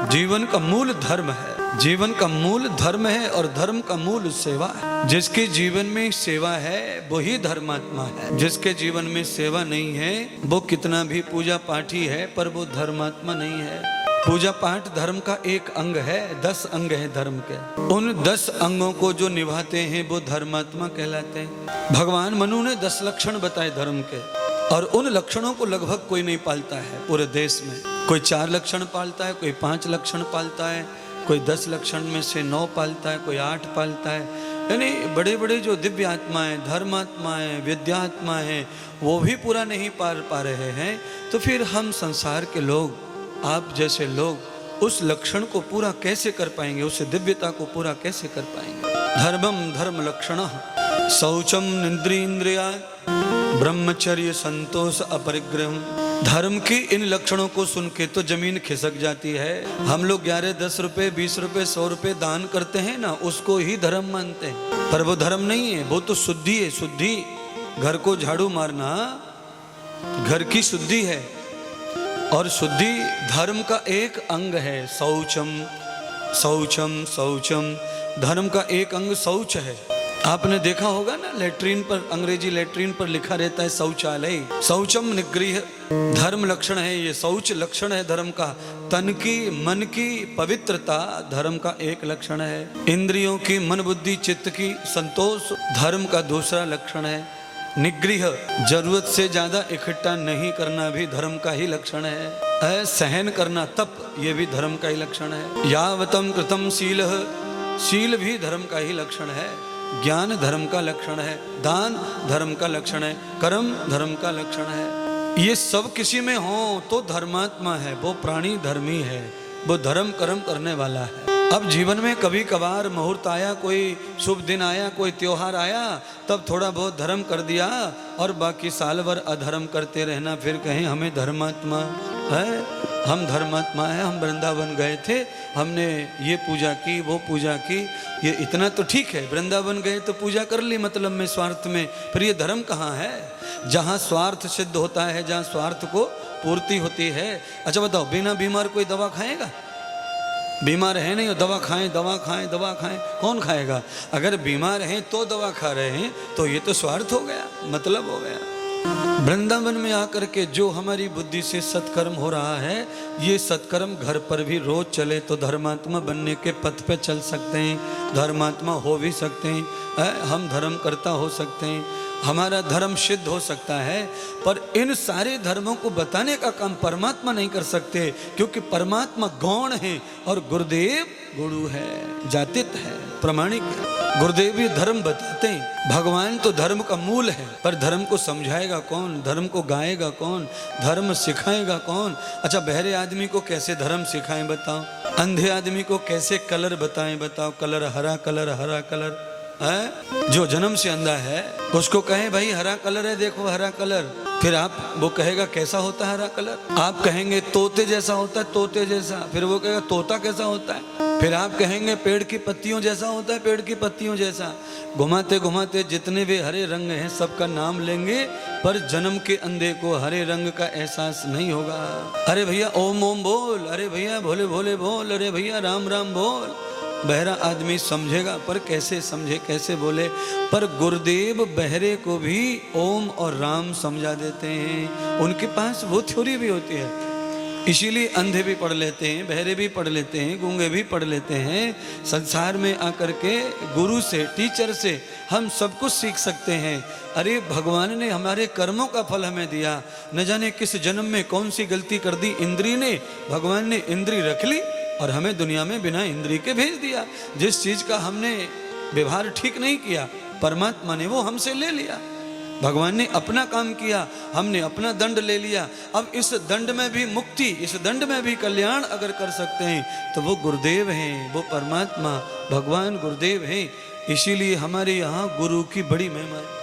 जीवन का मूल धर्म है। जीवन का मूल धर्म है और धर्म का मूल सेवा है। जिसके जीवन में सेवा है वही धर्मात्मा है। जिसके जीवन में सेवा नहीं है वो कितना भी पूजा पाठी है पर वो धर्मात्मा नहीं है। पूजा पाठ धर्म का एक अंग है, 10 अंग है धर्म के। उन 10 अंगों को जो निभाते हैं वो धर्मात्मा कहलाते हैं। भगवान मनु ने 10 लक्षण बताए धर्म के, और उन लक्षणों को लगभग कोई नहीं पालता है पूरे देश में। कोई 4 लक्षण पालता है, कोई 5 लक्षण पालता है, कोई 10 लक्षण में से 9 पालता है, कोई 8 पालता है। यानी बड़े बड़े जो दिव्य आत्माएं, धर्मात्माएं, विद्यात्माएं, वो भी पूरा नहीं पाल पा रहे हैं। तो फिर हम संसार के लोग, आप जैसे लोग उस लक्षण को पूरा कैसे कर पाएंगे, उस दिव्यता को पूरा कैसे कर पाएंगे। धर्मम धर्म लक्षण शौचम इंद्रिया ब्रह्मचर्य संतोष अपरिग्रह। धर्म की इन लक्षणों को सुन के तो जमीन खिसक जाती है। हम लोग 11, 10 रुपए, 20 रुपए, 100 रुपए दान करते हैं ना, उसको ही धर्म मानते हैं, पर वो धर्म नहीं है, वो तो शुद्धि है। शुद्धि, घर को झाड़ू मारना घर की शुद्धि है, और शुद्धि धर्म का एक अंग है। शौचम शौचम शौचम, धर्म का एक अंग शौच है। आपने देखा होगा ना, लेटरिन पर, अंग्रेजी लेटरिन पर लिखा रहता है शौचालय। शौचम निगृह धर्म लक्षण है, ये शौच लक्षण है धर्म का। तन की, मन की पवित्रता धर्म का एक लक्षण है। इंद्रियों की, मन बुद्धि चित्त की संतोष धर्म का दूसरा लक्षण है। निगृह, जरूरत से ज्यादा इकट्ठा नहीं करना भी धर्म का ही लक्षण है। सहन करना, तप, ये भी धर्म का ही लक्षण है। यावतम कृतम शील, शील भी धर्म का ही लक्षण है। ज्ञान धर्म का लक्षण है। दान धर्म का लक्षण है। कर्म धर्म का लक्षण है। ये सब किसी में हो तो धर्मात्मा है, वो प्राणी धर्मी है, वो धर्म कर्म करने वाला है। अब जीवन में कभी कभार मुहूर्त आया, कोई शुभ दिन आया, कोई त्योहार आया, तब थोड़ा बहुत धर्म कर दिया, और बाकी साल भर अधर्म करते रहना, फिर कहें हमें धर्मात्मा है, हम धर्मात्मा है, हम वृंदावन गए थे, हमने ये पूजा की, वो पूजा की। ये इतना तो ठीक है, वृंदावन गए तो पूजा कर ली मतलब में, स्वार्थ में, पर ये धर्म कहाँ है? जहाँ स्वार्थ सिद्ध होता है, जहाँ स्वार्थ को पूर्ति होती है। अच्छा बताओ, बिना बीमार कोई दवा खाएगा? बीमार है नहीं, दवा खाएं दवा खाएं दवा खाएं, कौन खाएगा? अगर बीमार हैं तो दवा खा रहे हैं तो ये तो स्वार्थ हो गया, मतलब हो गया। वृंदावन में आकर के जो हमारी बुद्धि से सत्कर्म हो रहा है, ये सत्कर्म घर पर भी रोज चले तो धर्मात्मा बनने के पथ पे चल सकते हैं, धर्मात्मा हो भी सकते हैं, हम धर्म करता हो सकते हैं, हमारा धर्म सिद्ध हो सकता है। पर इन सारे धर्मों को बताने का काम परमात्मा नहीं कर सकते, क्योंकि परमात्मा गौण है और गुरुदेव गुरु है, जातित है, प्रमाणिक है। गुरुदेव ये धर्म बताते हैं। भगवान तो धर्म का मूल है, पर धर्म को समझाएगा कौन, धर्म को गाएगा कौन, धर्म सिखाएगा कौन? अच्छा, बहरे आदमी को कैसे धर्म सिखाएं बताओ? अंधे आदमी को कैसे कलर बताएं बताओ? कलर, हरा कलर, हरा कलर है। जो जन्म से अंधा है उसको कहें भाई हरा कलर है, देखो हरा कलर, फिर वो कहेगा कैसा होता है हरा कलर? आप कहेंगे तोते जैसा होता है, तोते जैसा, फिर वो कहेगा तोता कैसा होता है? फिर आप कहेंगे पेड़ की पत्तियों जैसा होता है, पेड़ की पत्तियों जैसा। घुमाते घुमाते जितने भी हरे रंग हैं सबका नाम लेंगे, पर जन्म के अंधे को हरे रंग का एहसास नहीं होगा। अरे भैया ओम ओम बोल, अरे भैया भोले भोले बोल, अरे भैया राम राम बोल। बहरा आदमी समझेगा, पर कैसे समझे, कैसे बोले? पर गुरुदेव बहरे को भी ओम और राम समझा देते हैं, उनके पास वो थ्योरी भी होती है। इसीलिए अंधे भी पढ़ लेते हैं, बहरे भी पढ़ लेते हैं, गूंगे भी पढ़ लेते हैं। संसार में आकर के गुरु से, टीचर से हम सब कुछ सीख सकते हैं। अरे भगवान ने हमारे कर्मों का फल हमें दिया, न जाने किस जन्म में कौन सी गलती कर दी इंद्री ने, भगवान ने इंद्री रख ली और हमें दुनिया में बिना इंद्री के भेज दिया। जिस चीज का हमने व्यवहार ठीक नहीं किया, परमात्मा ने वो हमसे ले लिया। भगवान ने अपना काम किया, हमने अपना दंड ले लिया। अब इस दंड में भी मुक्ति, इस दंड में भी कल्याण अगर कर सकते हैं तो वो गुरुदेव हैं, वो परमात्मा भगवान गुरुदेव हैं। इसीलिए हमारे यहाँ गुरु की बड़ी महिमा है।